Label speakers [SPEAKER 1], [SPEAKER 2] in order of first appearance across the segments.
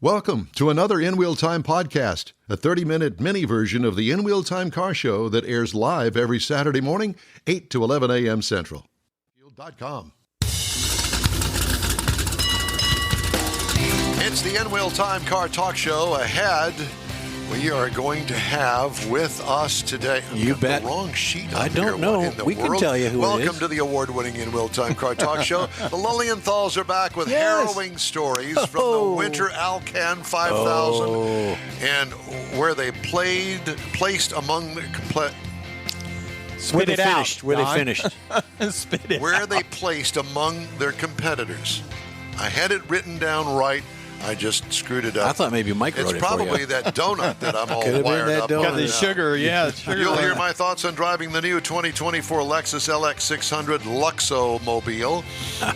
[SPEAKER 1] Welcome to another In Wheel Time podcast, a 30-minute mini version of the In Wheel Time car show that airs live every Saturday morning, 8 to 11 a.m. Central. Field.com. It's the In Wheel Time car talk show. Ahead, we are going to have with us today.
[SPEAKER 2] You bet.
[SPEAKER 1] The wrong sheet.
[SPEAKER 2] I don't know. We can tell you who it is.
[SPEAKER 1] Welcome to the award-winning In Wheel Time car talk show. The Lilienthals are back with harrowing stories from the Winter Alcan 5000 and where they placed among the
[SPEAKER 2] Where they finished.
[SPEAKER 3] Spit it
[SPEAKER 1] where
[SPEAKER 3] out.
[SPEAKER 1] they placed among their competitors. I had it written down right. I just screwed it up.
[SPEAKER 2] I thought maybe Mike wrote
[SPEAKER 1] It's
[SPEAKER 2] it for
[SPEAKER 1] probably
[SPEAKER 2] you.
[SPEAKER 1] that donut that I'm all
[SPEAKER 2] Could've been
[SPEAKER 1] wired
[SPEAKER 2] that
[SPEAKER 1] up
[SPEAKER 2] donut.
[SPEAKER 1] on.
[SPEAKER 3] Got the sugar, the sugar.
[SPEAKER 1] You'll hear my thoughts on driving the new 2024 Lexus LX600 Luxo Mobile.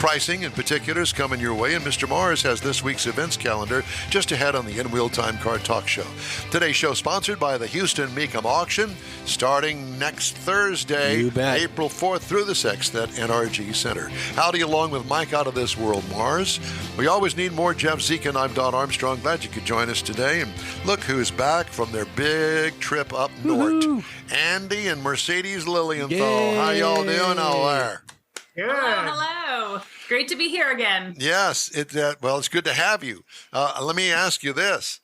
[SPEAKER 1] Pricing and particulars coming your way, and Mr. Mars has this week's events calendar just ahead on the In Wheel Time Car Talk Show. Today's show sponsored by the Houston Mecum Auction, starting next Thursday,
[SPEAKER 2] You bet.
[SPEAKER 1] April 4th through the 6th at NRG Center. Howdy along with Mike out of this world, Mars. We always need more Jeff Zeke, and I'm Don Armstrong. Glad you could join us today. And look who's back from their big trip up north. Andy and Mercedes Lilienthal.
[SPEAKER 2] Yay.
[SPEAKER 1] How y'all doing out there?
[SPEAKER 4] Good.
[SPEAKER 5] Hello. Great to be here again.
[SPEAKER 1] Yes, it's good to have you. Let me ask you this.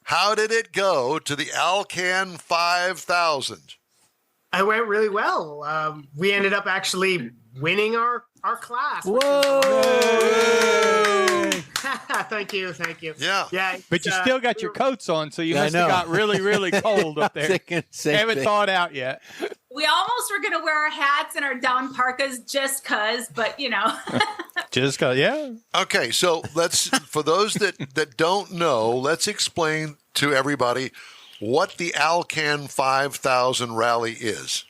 [SPEAKER 1] How did it go to the Alcan 5000?
[SPEAKER 4] I went really well. We ended up actually winning our class. Thank you.
[SPEAKER 1] Yeah.
[SPEAKER 4] Yeah.
[SPEAKER 3] But you still got your coats on, so you
[SPEAKER 2] I
[SPEAKER 3] must have
[SPEAKER 2] know.
[SPEAKER 3] got really, really cold up there. Haven't thawed out yet.
[SPEAKER 5] We almost were going to wear our hats and our down parkas just because, but
[SPEAKER 3] Just cause, yeah.
[SPEAKER 1] Okay, so let's, for those that don't know, let's explain to everybody what the Alcan 5000 rally is.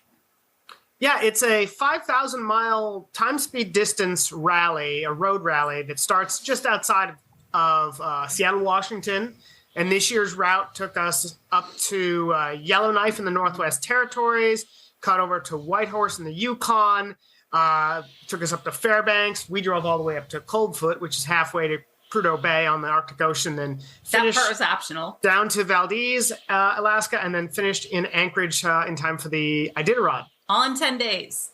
[SPEAKER 4] Yeah, it's a 5,000-mile time-speed distance rally, a road rally that starts just outside of Seattle, Washington. And this year's route took us up to Yellowknife in the Northwest Territories, cut over to Whitehorse in the Yukon, took us up to Fairbanks. We drove all the way up to Coldfoot, which is halfway to Prudhoe Bay on the Arctic Ocean, then
[SPEAKER 5] that
[SPEAKER 4] finished
[SPEAKER 5] part was optional.
[SPEAKER 4] down to Valdez, Alaska, and then finished in Anchorage in time for the Iditarod.
[SPEAKER 5] All in 10 days.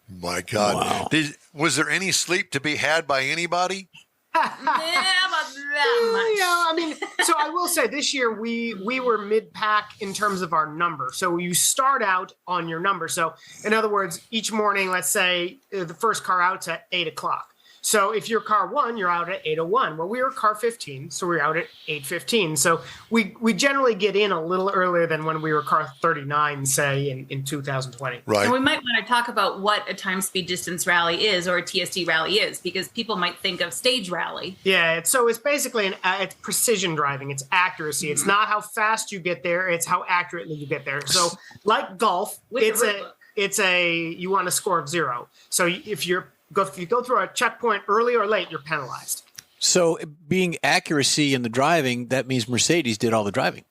[SPEAKER 1] My God.
[SPEAKER 2] Wow.
[SPEAKER 1] Was there any sleep to be had by anybody?
[SPEAKER 5] Yeah, about that much.
[SPEAKER 4] Yeah, I mean, so I will say this year we were mid-pack in terms of our number. So you start out on your number. So in other words, each morning, let's say the first car out's at 8 o'clock. So if you're car 1, you're out at 8:01. Well, we were car 15, so we're out at 8:15. So we generally get in a little earlier than when we were car 39, say, in 2020.
[SPEAKER 1] Right.
[SPEAKER 5] And we might want to talk about what a time speed distance rally is or a TSD rally is, because people might think of stage rally.
[SPEAKER 4] Yeah, it's basically it's precision driving. It's accuracy. It's not how fast you get there. It's how accurately you get there. So like golf,
[SPEAKER 5] With the
[SPEAKER 4] you want a score of 0. So if you go through a checkpoint early or late, you're penalized.
[SPEAKER 2] So being accuracy in the driving, that means Mercedes did all the driving.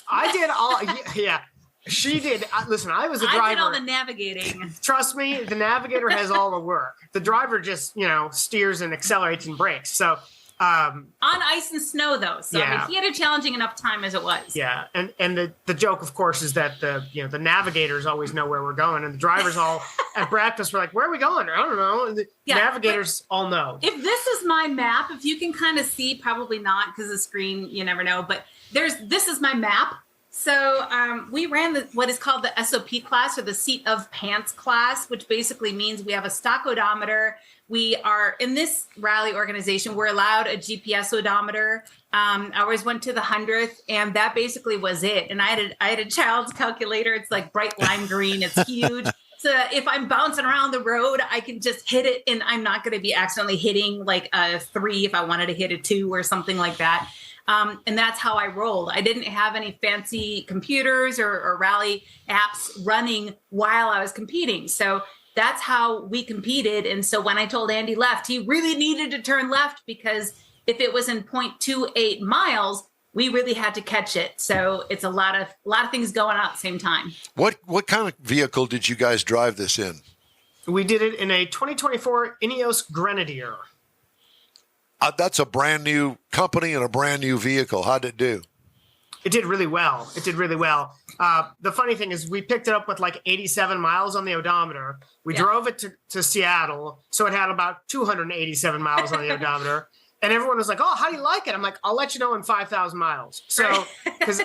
[SPEAKER 4] I did all, yeah. She did. Listen, I was a driver.
[SPEAKER 5] I did all the navigating.
[SPEAKER 4] Trust me, the navigator has all the work. The driver just, steers and accelerates and brakes. So,
[SPEAKER 5] On ice and snow, though. So
[SPEAKER 4] Yeah.
[SPEAKER 5] I mean, he had a challenging enough time as it was.
[SPEAKER 4] yeah. And the joke, of course, is that the navigators always know where we're going, and the drivers all at practice were like, "Where are we going?" I don't know. And the
[SPEAKER 5] Yeah,
[SPEAKER 4] navigators all know.
[SPEAKER 5] If this is my map, if you can kind of see, probably not because the screen, you never know, but this is my map. So we ran what is called the SOP class, or the seat of pants class, which basically means we have a stock odometer. We are in this rally organization, we're allowed a GPS odometer. I always went to the 100th, and that basically was it. And I had a child's calculator. It's like bright lime green. It's huge. So if I'm bouncing around the road, I can just hit it, and I'm not going to be accidentally hitting like a 3 if I wanted to hit a 2 or something like that. And that's how I rolled. I didn't have any fancy computers or rally apps running while I was competing. So that's how we competed. And so when I told Andy left, he really needed to turn left, because if it was in 0.28 miles, we really had to catch it. So it's a lot of things going on at the same time.
[SPEAKER 1] What kind of vehicle did you guys drive this in?
[SPEAKER 4] We did it in a 2024 Ineos Grenadier.
[SPEAKER 1] That's a brand new company and a brand new vehicle. How'd it do?
[SPEAKER 4] It did really well. The funny thing is we picked it up with like 87 miles on the odometer. We drove it to Seattle, so it had about 287 miles on the odometer. And everyone was like, "Oh, how do you like it?" I'm like, "I'll let you know in 5,000 miles." So because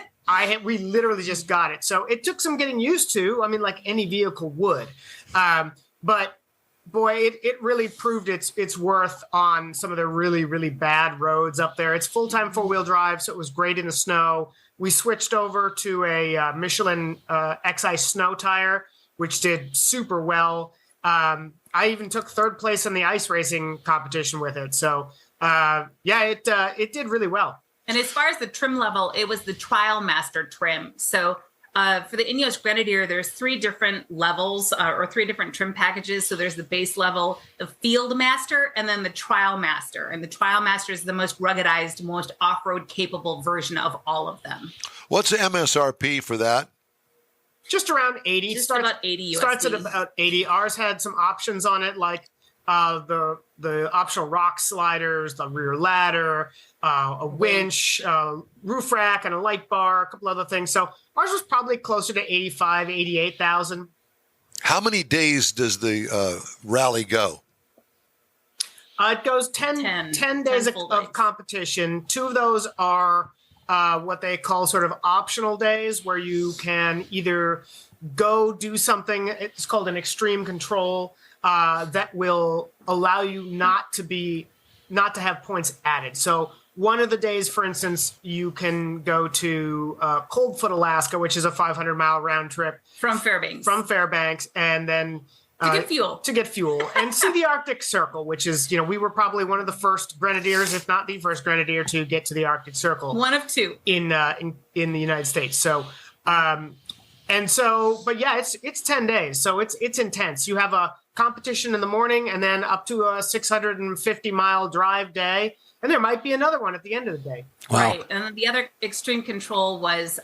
[SPEAKER 4] we literally just got it. So it took some getting used to. I mean, like any vehicle would. But boy, it really proved its worth on some of the really, really bad roads up there. It's full-time four-wheel drive, so it was great in the snow. We switched over to a Michelin X-Ice snow tire, which did super well. I even took third place in the ice racing competition with it. So, it did really well.
[SPEAKER 5] And as far as the trim level, it was the Trial Master trim. So for the Ineos Grenadier, there's 3 different levels or 3 different trim packages. So there's the base level, the Field Master, and then the Trial Master. And the Trial Master is the most ruggedized, most off-road capable version of all of them.
[SPEAKER 1] What's the MSRP for that?
[SPEAKER 4] Just around 80.
[SPEAKER 5] About 80 USD.
[SPEAKER 4] Starts at about 80. Ours had some options on it, like the optional rock sliders, the rear ladder, a winch, roof rack, and a light bar, a couple other things. So ours was probably closer to 85, 88,000.
[SPEAKER 1] How many days does the rally go?
[SPEAKER 4] It goes 10 days of competition. 2 of those are what they call sort of optional days, where you can either go do something. It's called an extreme control that will allow you not to have points added. So one of the days, for instance, you can go to Coldfoot, Alaska, which is a 500-mile round trip
[SPEAKER 5] from Fairbanks,
[SPEAKER 4] and then to get fuel and see the Arctic Circle, which is, we were probably one of the first Grenadiers, if not the first Grenadier, to get to the Arctic Circle.
[SPEAKER 5] One of 2
[SPEAKER 4] in the United States. So, but yeah, it's 10 days, so it's intense. You have a competition in the morning, and then up to a 650-mile drive day. And there might be another one at the end of the day.
[SPEAKER 2] Wow.
[SPEAKER 5] Right. And then the other extreme control was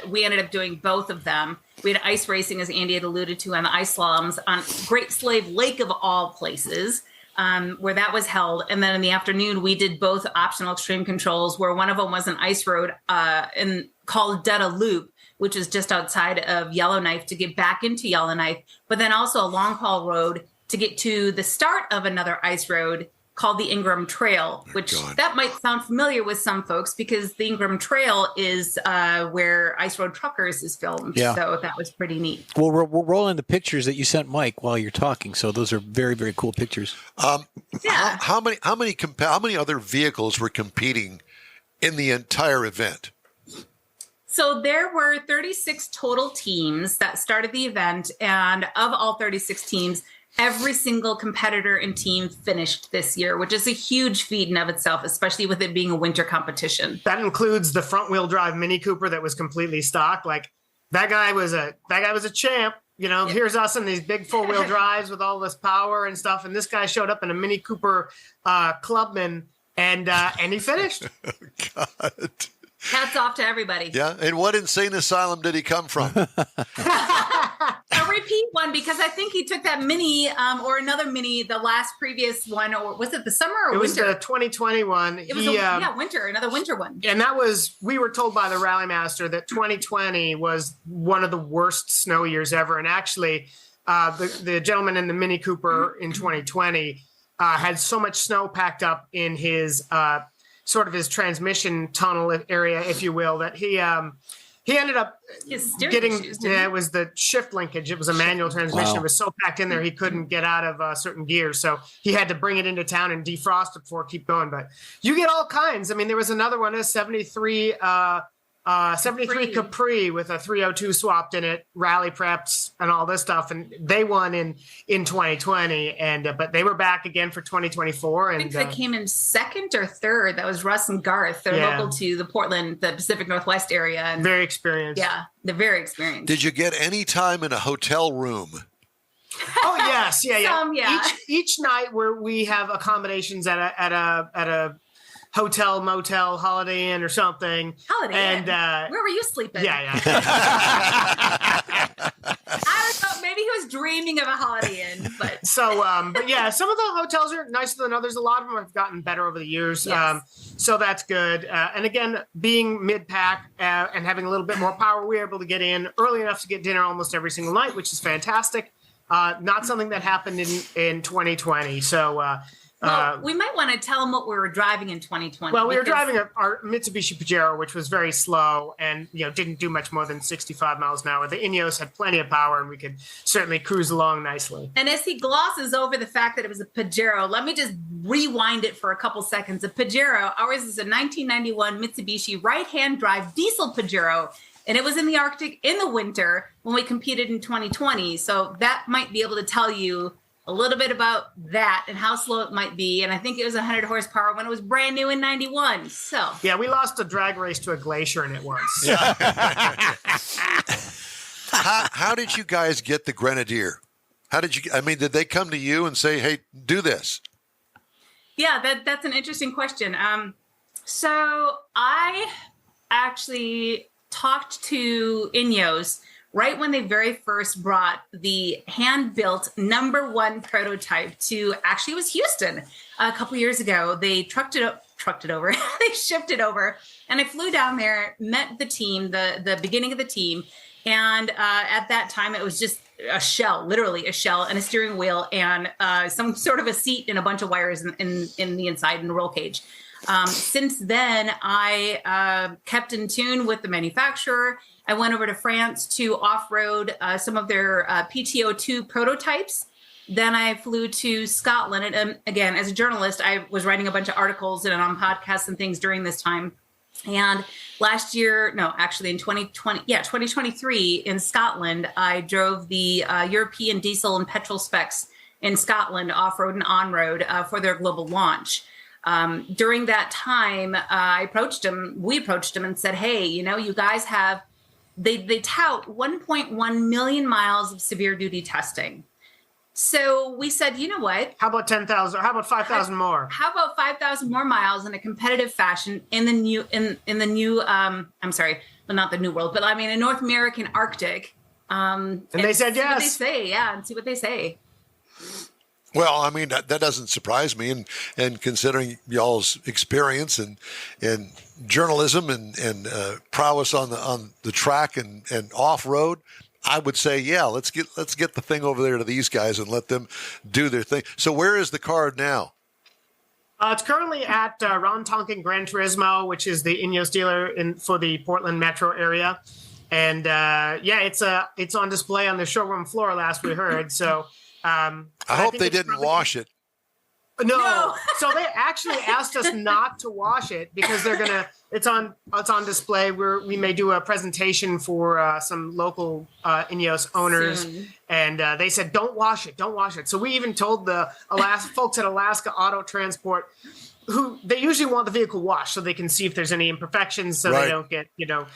[SPEAKER 5] we ended up doing both of them. We had ice racing, as Andy had alluded to, on the ice slaloms on Great Slave Lake of all places, where that was held. And then in the afternoon, we did both optional extreme controls, where one of them was an ice road called Dutta Loop, which is just outside of Yellowknife to get back into Yellowknife, but then also a long haul road to get to the start of another ice road called the Ingram Trail, which that might sound familiar with some folks because the Ingram Trail is where Ice Road Truckers is filmed. Yeah. So that was pretty neat.
[SPEAKER 2] Well, we're rolling the pictures that you sent Mike while you're talking. So those are very, very cool pictures.
[SPEAKER 1] How many other vehicles were competing in the entire event?
[SPEAKER 5] So there were 36 total teams that started the event, and of all 36 teams, every single competitor and team finished this year, which is a huge feat in of itself, especially with it being a winter competition.
[SPEAKER 4] That includes the front-wheel drive Mini Cooper that was completely stock. Like that guy was a champ. Here's us in these big four-wheel drives with all this power and stuff, and this guy showed up in a Mini Cooper Clubman, and he finished.
[SPEAKER 1] Oh, God.
[SPEAKER 5] Hats off to everybody.
[SPEAKER 1] Yeah, and what insane asylum did he come from?
[SPEAKER 5] A repeat one, because I think he took that Mini or another Mini, the last previous one, or was it the summer or winter?
[SPEAKER 4] It was the 2020 one.
[SPEAKER 5] It was winter, another winter one.
[SPEAKER 4] And we were told by the Rally Master that 2020 was one of the worst snow years ever. And actually, the gentleman in the Mini Cooper in 2020 had so much snow packed up in his sort of his transmission tunnel area, if you will, that he ended up getting, it was the shift linkage. It was a manual transmission. Wow. It was so packed in there, he couldn't get out of certain gears. So he had to bring it into town and defrost it before it keep going. But you get all kinds. I mean, there was another one, a 73 Capri with a 302 swapped in it, rally preps and all this stuff. And they won in 2020. But they were back again for 2024. And
[SPEAKER 5] I think they came in second or third. That was Russ and Garth. They're local to the Portland, the Pacific Northwest area. And
[SPEAKER 4] very experienced.
[SPEAKER 5] Yeah, they're very experienced.
[SPEAKER 1] Did you get any time in a hotel room?
[SPEAKER 4] Oh, yes. Yeah.
[SPEAKER 5] Some.
[SPEAKER 4] Each night where we have accommodations at a hotel, motel, Holiday Inn or something.
[SPEAKER 5] Holiday Inn? Where were you sleeping?
[SPEAKER 4] Yeah.
[SPEAKER 5] I thought maybe maybe he was dreaming of a Holiday Inn, but
[SPEAKER 4] but yeah, some of the hotels are nicer than others. A lot of them have gotten better over the years.
[SPEAKER 5] Yes.
[SPEAKER 4] So that's good. And again, being mid-pack and having a little bit more power, we were able to get in early enough to get dinner almost every single night, which is fantastic. Not something that happened in 2020. So
[SPEAKER 5] we might want to tell them what we were driving in 2020.
[SPEAKER 4] Well, we were driving our Mitsubishi Pajero, which was very slow and didn't do much more than 65 miles an hour. The Ineos had plenty of power, and we could certainly cruise along nicely.
[SPEAKER 5] And as he glosses over the fact that it was a Pajero, let me just rewind it for a couple seconds. A Pajero, ours is a 1991 Mitsubishi right-hand drive diesel Pajero, and it was in the Arctic in the winter when we competed in 2020. So that might be able to tell you a little bit about that and how slow it might be. And I think it was 100 horsepower when it was brand new in 91. So
[SPEAKER 4] yeah, we lost a drag race to a glacier in it once.
[SPEAKER 1] How did you guys get the Grenadier? Did they come to you and say, hey, do this?
[SPEAKER 5] Yeah, that's an interesting question. So I actually talked to Ineos right when they very first brought the hand-built #1 prototype to, actually it was Houston a couple years ago. They trucked it over, they shipped it over, and I flew down there, met the team, the beginning of the team, and at that time it was just a shell, literally a shell and a steering wheel and some sort of a seat and a bunch of wires in the inside and a roll cage. Since then, I kept in tune with the manufacturer. I went over to France to off-road some of their PTO2 prototypes. Then I flew to Scotland. And again, as a journalist, I was writing a bunch of articles and on podcasts and things during this time. And last year, in 2023 in Scotland, I drove the European diesel and petrol specs in Scotland off-road and on-road for their global launch. During that time, we approached them and said, hey, you guys have, they tout 1.1 million miles of severe duty testing. So we said, you know what?
[SPEAKER 4] How about 10,000? How about 5,000 more?
[SPEAKER 5] How about 5,000 more miles in a competitive fashion in the new, not the New World, but I mean, in North American Arctic.
[SPEAKER 4] And they said yes.
[SPEAKER 5] See what they say, and see what they say.
[SPEAKER 1] Well, I mean, that doesn't surprise me. And considering y'all's experience and journalism and prowess on the track and off-road, I would say, yeah, let's get the thing over there to these guys and let them do their thing. So where is the car now?
[SPEAKER 4] It's currently at Ron Tonkin Gran Turismo, which is the Ineos dealer for the Portland metro area. And it's on display on the showroom floor last we heard. So
[SPEAKER 1] I hope they didn't wash it.
[SPEAKER 4] No. So they actually asked us not to wash it because it's on display. We may do a presentation for some local Ineos owners. Soon. And they said, don't wash it. So we even told the folks at Alaska Auto Transport, who they usually want the vehicle washed so they can see if there's any imperfections so they don't get, and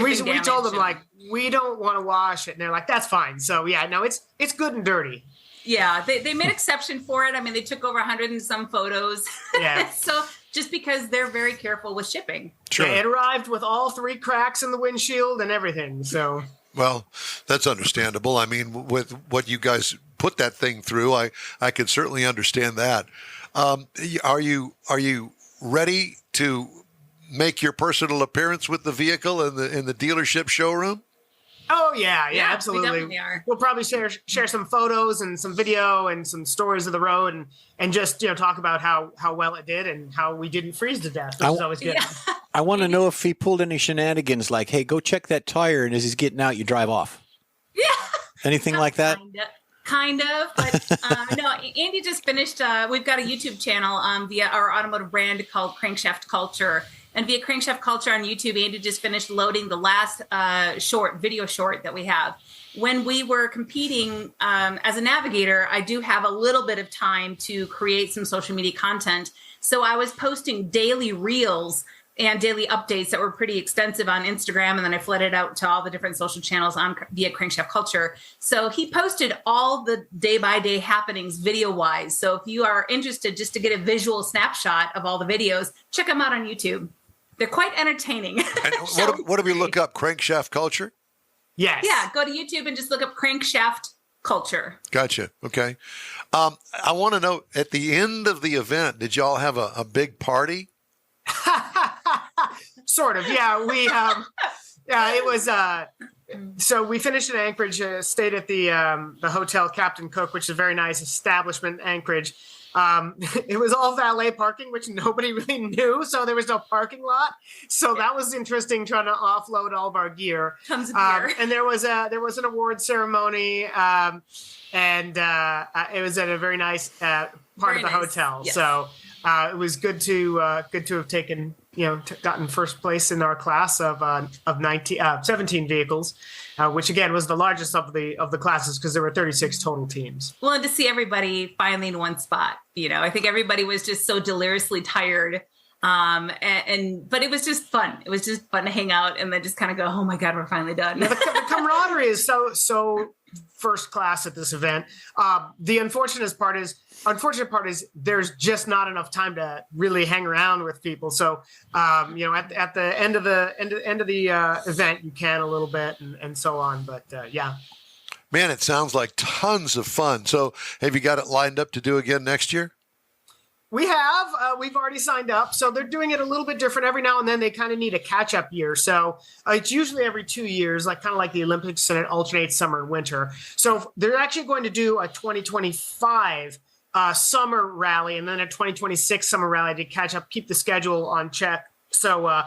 [SPEAKER 4] we told them, like, we don't want to wash it. And they're like, that's fine. So yeah, no, it's good and dirty.
[SPEAKER 5] Yeah, they made exception for it. I mean, they took over 100 and some photos.
[SPEAKER 4] Yeah.
[SPEAKER 5] So just because they're very careful with shipping.
[SPEAKER 1] Sure.
[SPEAKER 4] Yeah, it arrived with all 3 cracks in the windshield and everything. So.
[SPEAKER 1] Well, that's understandable. I mean, with what you guys put that thing through, I can certainly understand that. Are you ready to make your personal appearance with the vehicle in the dealership showroom?
[SPEAKER 4] Oh yeah, absolutely.
[SPEAKER 5] We definitely are.
[SPEAKER 4] We'll probably share some photos and some video and some stories of the road and just talk about how well it did and how we didn't freeze to death, which is always good.
[SPEAKER 5] Yeah.
[SPEAKER 2] I want to know if he pulled any shenanigans like, hey, go check that tire, and as he's getting out, you drive off.
[SPEAKER 5] Yeah.
[SPEAKER 2] Anything like that?
[SPEAKER 5] Kind of, but no. Andy just finished. We've got a YouTube channel via our automotive brand called Crankshaft Culture. And via Crankshaft Culture on YouTube, Andy just finished loading the last video short that we have. When we were competing as a navigator, I do have a little bit of time to create some social media content. So I was posting daily reels and daily updates that were pretty extensive on Instagram. And then I flooded out to all the different social channels via Crankshaft Culture. So he posted all the day-by-day happenings video-wise. So if you are interested just to get a visual snapshot of all the videos, check them out on YouTube. They're quite entertaining.
[SPEAKER 1] And what do we look up? Crankshaft Culture?
[SPEAKER 4] Yes.
[SPEAKER 5] Yeah, go to YouTube and just look up Crankshaft culture.
[SPEAKER 1] Gotcha. Okay. I want to know, at the end of the event, did y'all have a big party?
[SPEAKER 4] Sort of. Yeah. We, it was, so we finished in Anchorage, stayed at the hotel Captain Cook, which is a very nice establishment in Anchorage. It was all valet parking, which nobody really knew. So there was no parking lot. So that was interesting, trying to offload all of our gear.
[SPEAKER 5] Tons of gear.
[SPEAKER 4] And there was an award ceremony, and it was at a very nice part of the hotel. Yes. So it was good to have taken, gotten first place in our class of 17 vehicles, which again was the largest of the classes because there were 36 total teams.
[SPEAKER 5] Well, and to see everybody finally in one spot, I think everybody was just so deliriously tired. But it was just fun. It was just fun to hang out and then just kind of go, oh my God, we're finally done.
[SPEAKER 4] Yeah, the camaraderie is so first class at this event. The unfortunate part is there's just not enough time to really hang around with people. So, at the end of the event, you can a little bit and so on. But yeah.
[SPEAKER 1] Man, it sounds like tons of fun. So have you got it lined up to do again next year?
[SPEAKER 4] We have. We've already signed up. So they're doing it a little bit different every now and then. They kind of need a catch-up year. So it's usually every 2 years, kind of like the Olympics, and it alternates summer and winter. So they're actually going to do a 2025 summer rally and then a 2026 summer rally to catch up, keep the schedule on check. So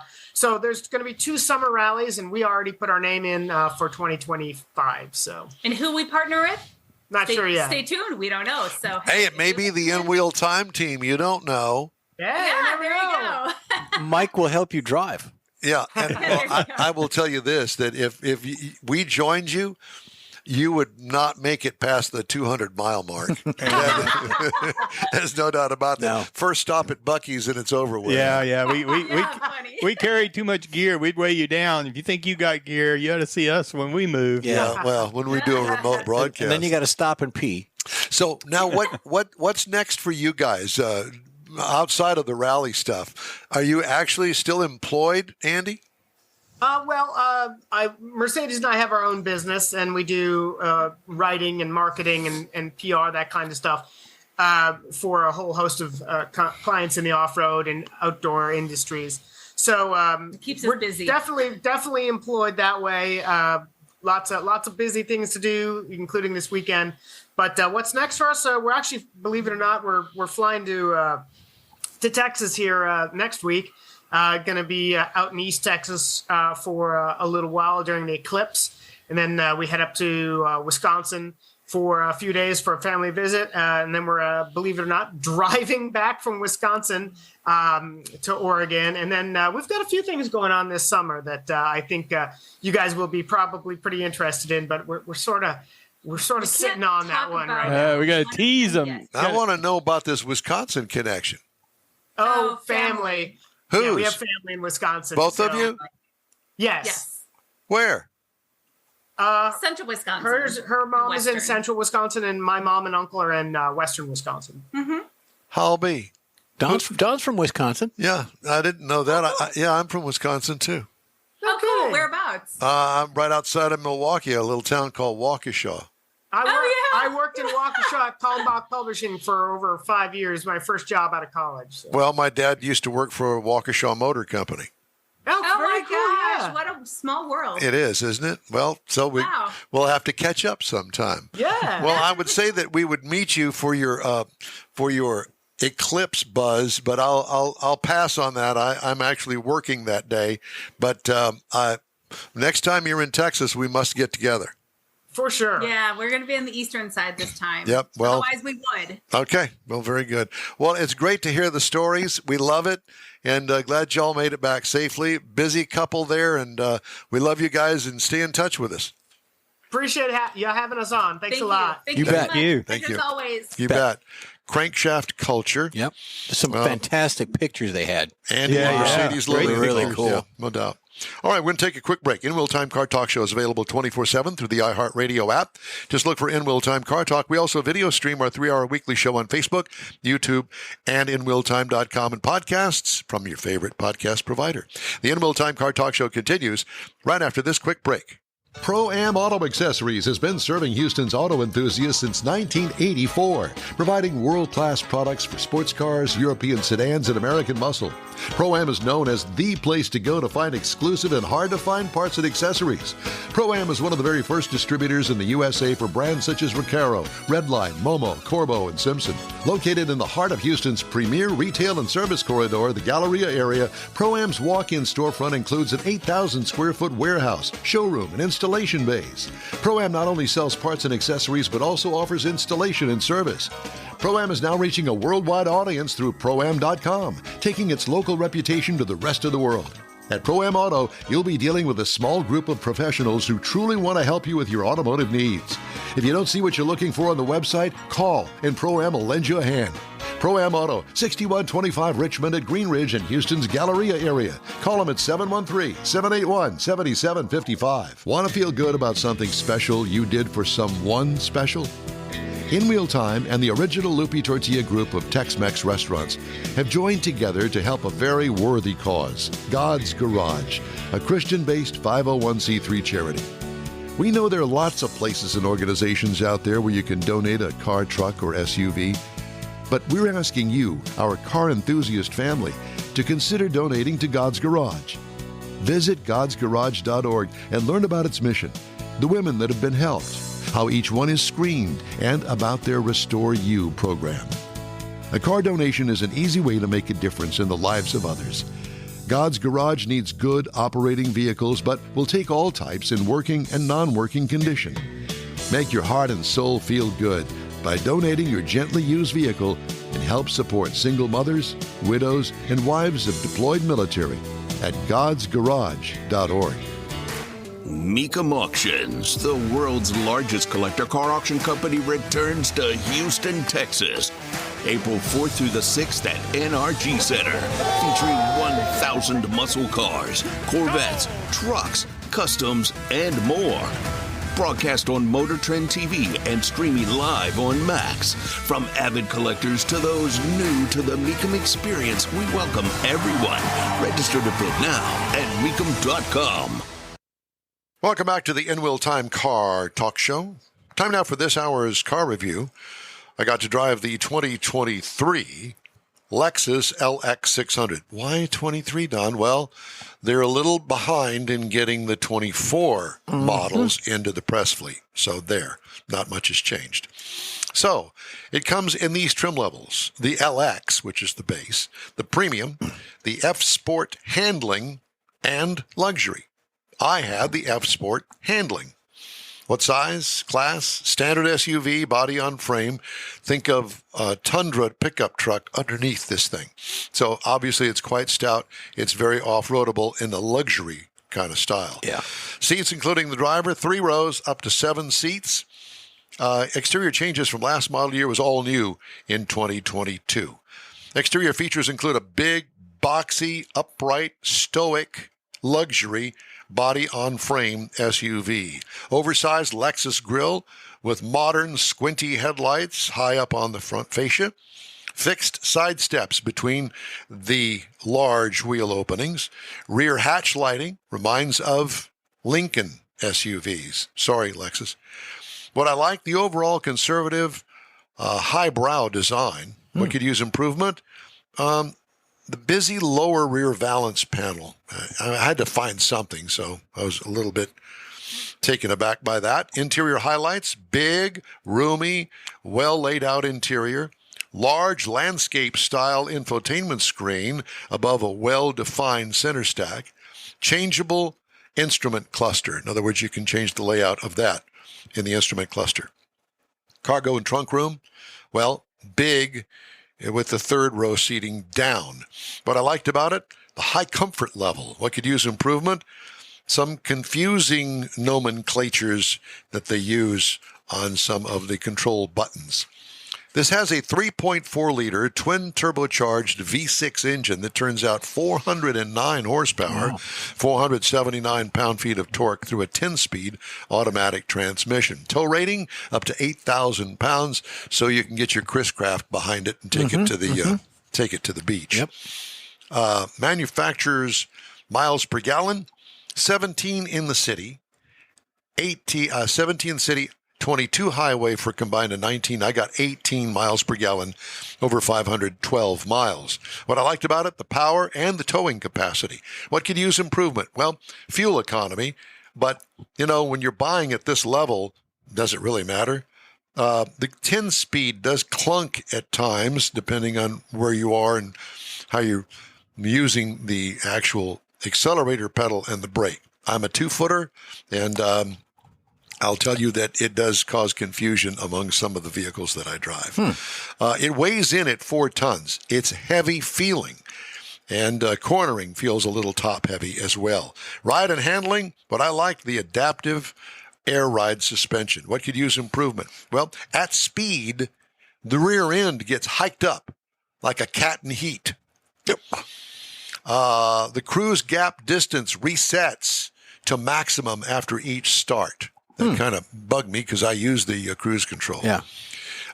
[SPEAKER 4] there's going to be 2 summer rallies, and we already put our name in for 2025. So.
[SPEAKER 5] And who we partner with?
[SPEAKER 4] Not sure yet.
[SPEAKER 5] Stay tuned. We don't know. So
[SPEAKER 1] hey, it may be the in-wheel time team. You don't know.
[SPEAKER 5] Yeah, there you go.
[SPEAKER 2] Mike will help you drive.
[SPEAKER 1] Yeah, and I will tell you this: that if we joined you, you would not make it past the 200-mile mark. There's no doubt about that. No. First stop at Buc-ee's and it's over with.
[SPEAKER 3] Yeah. We carry too much gear. We'd weigh you down. If you think you got gear, you ought to see us when we move.
[SPEAKER 1] Yeah, well, when we do a remote broadcast.
[SPEAKER 2] And then you got to stop and pee.
[SPEAKER 1] So now what's next for you guys outside of the rally stuff? Are you actually still employed, Andy?
[SPEAKER 4] Mercedes and I have our own business, and we do writing and marketing and PR, that kind of stuff, for a whole host of clients in the off-road and outdoor industries. So
[SPEAKER 5] it keeps us busy.
[SPEAKER 4] Definitely employed that way. Lots of busy things to do, including this weekend. But what's next for us? We're actually, believe it or not, we're flying to Texas here next week. Going to be out in East Texas for a little while during the eclipse. And then we head up to Wisconsin for a few days for a family visit. And then we're, believe it or not, driving back from Wisconsin to Oregon. And then we've got a few things going on this summer that I think you guys will be probably pretty interested in. But we're sort of sitting on that one right now.
[SPEAKER 3] We got to tease them.
[SPEAKER 1] I want to know about this Wisconsin connection.
[SPEAKER 4] Oh, family.
[SPEAKER 1] Who's?
[SPEAKER 4] Yeah, we have family in Wisconsin.
[SPEAKER 1] Both of you?
[SPEAKER 4] Yes.
[SPEAKER 1] Where?
[SPEAKER 5] Central Wisconsin.
[SPEAKER 4] Her mom is in Central Wisconsin, and my mom and uncle are in Western Wisconsin.
[SPEAKER 5] Mm-hmm.
[SPEAKER 1] How'll be?
[SPEAKER 2] Don's from Wisconsin.
[SPEAKER 1] Yeah, I didn't know that. I'm from Wisconsin, too.
[SPEAKER 5] Oh, cool. Whereabouts?
[SPEAKER 1] I'm right outside of Milwaukee, a little town called Waukesha.
[SPEAKER 4] I worked in Waukesha at Kalmbach Publishing for over 5 years, my first job out of college. So.
[SPEAKER 1] Well, my dad used to work for a Waukesha Motor Company.
[SPEAKER 5] Oh my gosh,
[SPEAKER 4] yeah.
[SPEAKER 5] what a small world.
[SPEAKER 1] It is, isn't it? Well, so we'll have to catch up sometime.
[SPEAKER 4] Yeah.
[SPEAKER 1] Well, I would say that we would meet you for your eclipse buzz, but I'll pass on that. I'm actually working that day, but next time you're in Texas, we must get together.
[SPEAKER 4] For sure.
[SPEAKER 5] Yeah, we're going to be on the eastern side this time.
[SPEAKER 1] Yep. Well,
[SPEAKER 5] otherwise we would.
[SPEAKER 1] Okay. Well, very good. Well, it's great to hear the stories. We love it, and glad y'all made it back safely. Busy couple there, and we love you guys, and stay in touch with us.
[SPEAKER 4] Appreciate you having us on. Thanks a lot.
[SPEAKER 5] Thank
[SPEAKER 2] you
[SPEAKER 5] you.
[SPEAKER 2] Bet.
[SPEAKER 5] You.
[SPEAKER 1] Thank you.
[SPEAKER 5] As always.
[SPEAKER 1] You bet. Crankshaft culture.
[SPEAKER 2] Yep. Some fantastic pictures they had.
[SPEAKER 1] Andy and Mercedes Lilienthal.
[SPEAKER 2] Really cool.
[SPEAKER 1] Yeah, no doubt. All right, we're going to take a quick break. In-Wheel Time Car Talk Show is available 24/7 through the iHeartRadio app. Just look for In-Wheel Time Car Talk. We also video stream our 3-hour weekly show on Facebook, YouTube, and InWheelTime.com and podcasts from your favorite podcast provider. The In-Wheel Time Car Talk Show continues right after this quick break. Pro-Am Auto Accessories has been serving Houston's auto enthusiasts since 1984, providing world-class products for sports cars, European sedans, and American muscle. Pro-Am is known as the place to go to find exclusive and hard-to-find parts and accessories. Pro-Am is one of the very first distributors in the USA for brands such as Recaro, Redline, Momo, Corbo, and Simpson. Located in the heart of Houston's premier retail and service corridor, the Galleria area, Pro-Am's walk-in storefront includes an 8,000-square-foot warehouse, showroom, and installation bays. Pro-Am not only sells parts and accessories, but also offers installation and service. Pro-Am is now reaching a worldwide audience through Pro-Am.com, taking its local reputation to the rest of the world. At Pro-Am Auto, you'll be dealing with a small group of professionals who truly want to help you with your automotive needs. If you don't see what you're looking for on the website, call and Pro-Am will lend you a hand. Pro-Am Auto, 6125 Richmond at Green Ridge in Houston's Galleria area. Call them at 713-781-7755. Want to feel good about something special you did for someone special? In Wheel Time and the original Lupi Tortilla group of Tex-Mex restaurants have joined together to help a very worthy cause, God's Garage, a Christian-based 501c3 charity. We know there are lots of places and organizations out there where you can donate a car, truck, or SUV, but we're asking you, our car enthusiast family, to consider donating to God's Garage. Visit godsgarage.org and learn about its mission, the women that have been helped, how each one is screened, and about their Restore You program. A car donation is an easy way to make a difference in the lives of others. God's Garage needs good operating vehicles, but will take all types in working and non-working condition. Make your heart and soul feel good by donating your gently used vehicle and help support single mothers, widows, and wives of deployed military at godsgarage.org.
[SPEAKER 6] Mecum Auctions, the world's largest collector car auction company, returns to Houston, Texas, April 4th through the 6th at NRG Center, featuring 1,000 muscle cars, Corvettes, trucks, customs, and more. Broadcast on Motor Trend TV and streaming live on Max. From avid collectors to those new to the Mecum experience, we welcome everyone. Register to bid now at mecum.com.
[SPEAKER 1] Welcome back to the In Wheel Time Car Talk Show. Time now for this hour's car review. I got to drive the 2023 Lexus LX600. Why 23, Don? Well, they're a little behind in getting the 24 models into the press fleet. So there, not much has changed. So it comes in these trim levels. The LX, which is the base, the Premium, the F Sport Handling, and Luxury. I had the F Sport Handling. What size? Class? Standard SUV, body on frame. Think of a Tundra pickup truck underneath this thing. So obviously it's quite stout. It's very off-roadable in the luxury kind of style.
[SPEAKER 2] Yeah.
[SPEAKER 1] Seats including the driver, 3 rows, up to 7 seats. Exterior changes from last model year was all new in 2022. Exterior features include a big, boxy, upright, stoic, luxury body-on-frame SUV. Oversized Lexus grille with modern squinty headlights high up on the front fascia. Fixed side steps between the large wheel openings. Rear hatch lighting reminds of Lincoln SUVs. Sorry, Lexus. What I like, the overall conservative, highbrow design. What could use improvement? The busy lower rear valance panel. I had to find something, so I was a little bit taken aback by that. Interior highlights, big, roomy, well laid out interior. Large landscape-style infotainment screen above a well-defined center stack. Changeable instrument cluster. In other words, you can change the layout of that in the instrument cluster. Cargo and trunk room, well, big, with the third row seating down. What I liked about it, the high comfort level. What could use improvement? Some confusing nomenclatures that they use on some of the control buttons. This has a 3.4-liter twin-turbocharged V6 engine that turns out 409 horsepower, 479 pound-feet of torque through a 10-speed automatic transmission. Tow rating up to 8,000 pounds, so you can get your Chris Craft behind it and take it to the beach.
[SPEAKER 2] Yep.
[SPEAKER 1] Manufacturer's miles per gallon, 17 in the city, 17 city, 22 highway for combined of 19. I got 18 miles per gallon over 512 miles. What I liked about it, the power and the towing capacity. What could use improvement? Well, fuel economy. But, when you're buying at this level, does it really matter? The 10 speed does clunk at times, depending on where you are and how you're using the actual accelerator pedal and the brake. I'm a 2-footer, and I'll tell you that it does cause confusion among some of the vehicles that I drive. It weighs in at 4 tons. It's heavy feeling, and cornering feels a little top heavy as well. Ride and handling, but I like the adaptive air ride suspension. What could use improvement? Well, at speed, the rear end gets hiked up like a cat in heat. Yep. The cruise gap distance resets to maximum after each start. That kind of bugged me because I use the cruise control.
[SPEAKER 2] Yeah.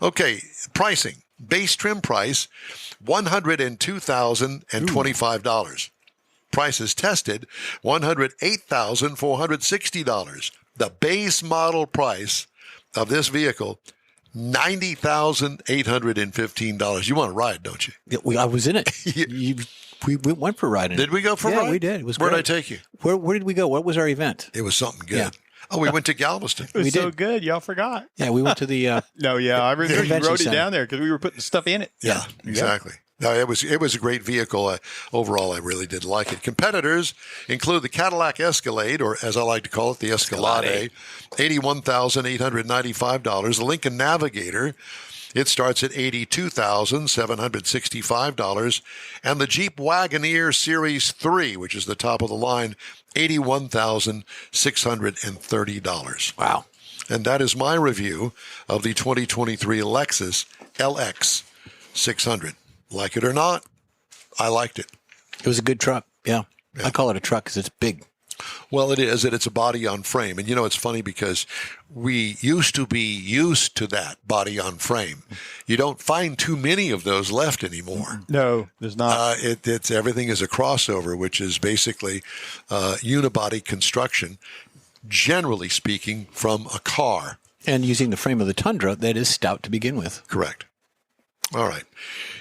[SPEAKER 1] Okay, pricing. Base trim price, $102,025. Prices tested, $108,460. The base model price of this vehicle, $90,815. You want to ride, don't you?
[SPEAKER 2] Yeah, I was in it. We went for riding.
[SPEAKER 1] Did we go for a ride?
[SPEAKER 2] Yeah, we did. It was
[SPEAKER 1] Where'd I
[SPEAKER 2] great.
[SPEAKER 1] take you?
[SPEAKER 2] Where did we go? What was our event?
[SPEAKER 1] It was something good.
[SPEAKER 2] Yeah.
[SPEAKER 1] Oh, we went to Galveston.
[SPEAKER 3] It was
[SPEAKER 2] We
[SPEAKER 3] so
[SPEAKER 2] did.
[SPEAKER 3] good, y'all forgot.
[SPEAKER 2] Yeah, we went to the.
[SPEAKER 3] No, yeah, I remember you
[SPEAKER 2] convention
[SPEAKER 3] wrote it
[SPEAKER 2] center.
[SPEAKER 3] down there because we were putting stuff in it.
[SPEAKER 1] Yeah, exactly. No, it was a great vehicle. Overall, I really did like it. Competitors include the Cadillac Escalade, or as I like to call it, the Escalade, $81,895. The Lincoln Navigator, it starts at $82,765. And the Jeep Wagoneer Series 3, which is the top of the line, $81,630.
[SPEAKER 2] Wow.
[SPEAKER 1] And that is my review of the 2023 Lexus LX 600. Like it or not, I liked it.
[SPEAKER 2] It was a good truck. Yeah. I call it a truck because it's big.
[SPEAKER 1] Well, it is, and it's a body on frame. And it's funny because we used to be used to that body on frame. You don't find too many of those left anymore.
[SPEAKER 3] No, there's not.
[SPEAKER 1] It's everything is a crossover, which is basically unibody construction, generally speaking, from a car.
[SPEAKER 2] And using the frame of the Tundra, that is stout to begin with.
[SPEAKER 1] Correct. All right.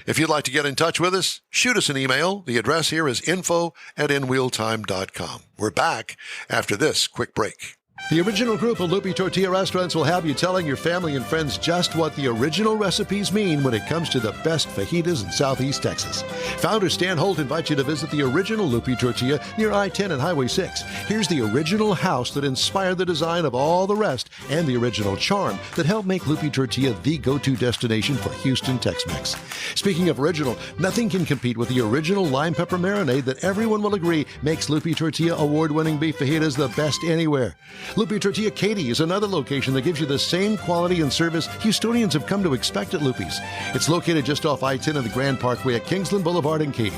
[SPEAKER 1] If you'd like to get in touch with us, shoot us an email. The address here is info@inwheeltime.com. We're back after this quick break.
[SPEAKER 7] The original group of Lupi Tortilla restaurants will have you telling your family and friends just what the original recipes mean when it comes to the best fajitas in Southeast Texas. Founder Stan Holt invites you to visit the original Lupi Tortilla near I-10 and Highway 6. Here's the original house that inspired the design of all the rest and the original charm that helped make Lupi Tortilla the go-to destination for Houston Tex-Mex. Speaking of original, nothing can compete with the original lime pepper marinade that everyone will agree makes Lupi Tortilla award-winning beef fajitas the best anywhere. Lupi Tortilla Katy is another location that gives you the same quality and service Houstonians have come to expect at Lupi's. It's located just off I-10 and the Grand Parkway at Kingsland Boulevard in Katy.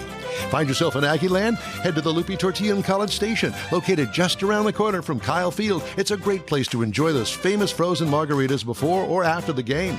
[SPEAKER 7] Find yourself in Aggieland? Head to the Lupi Tortilla in College Station, located just around the corner from Kyle Field. It's a great place to enjoy those famous frozen margaritas before or after the game.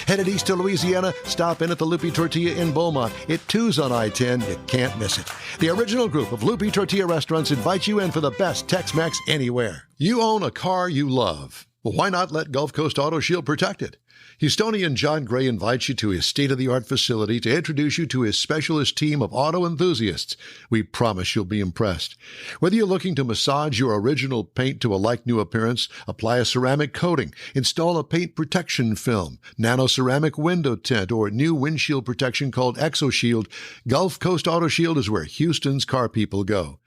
[SPEAKER 7] Headed east to Louisiana, stop in at the Lupi Tortilla in Beaumont. It too's on I-10. You can't miss it. The original group of Lupi Tortilla restaurants invites you in for the best Tex-Mex anywhere. You own a car you love. Well, why not let Gulf Coast Auto Shield protect it? Houstonian John Gray invites you to his state-of-the-art facility to introduce you to his specialist team of auto enthusiasts. We promise you'll be impressed. Whether you're looking to massage your original paint to a like-new appearance, apply a ceramic coating, install a paint protection film, nano-ceramic window tint, or new windshield protection called ExoShield, Gulf Coast Auto Shield is where Houston's car people go.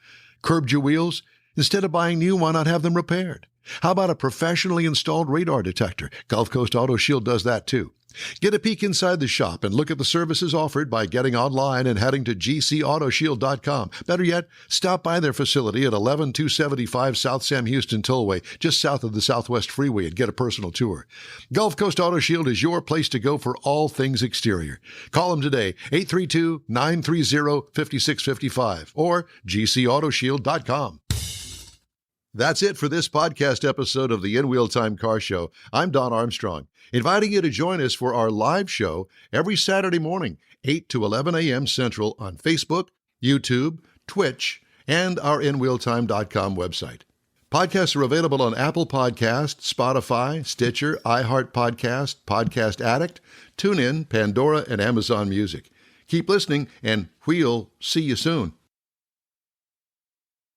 [SPEAKER 7] Curbed your wheels? Instead of buying new, why not have them repaired? How about a professionally installed radar detector? Gulf Coast Auto Shield does that too. Get a peek inside the shop and look at the services offered by getting online and heading to gcautoshield.com. Better yet, stop by their facility at 11275 South Sam Houston Tollway, just south of the Southwest Freeway, and get a personal tour. Gulf Coast Auto Shield is your place to go for all things exterior. Call them today, 832-930-5655 or gcautoshield.com. That's it for this podcast episode of the In Wheel Time Car Show. I'm Don Armstrong, inviting you to join us for our live show every Saturday morning, 8 to 11 a.m. Central on Facebook, YouTube, Twitch, and our InWheelTime.com website. Podcasts are available on Apple Podcasts, Spotify, Stitcher, iHeart Podcast, Podcast Addict, TuneIn, Pandora, and Amazon Music. Keep listening, and we'll see you soon.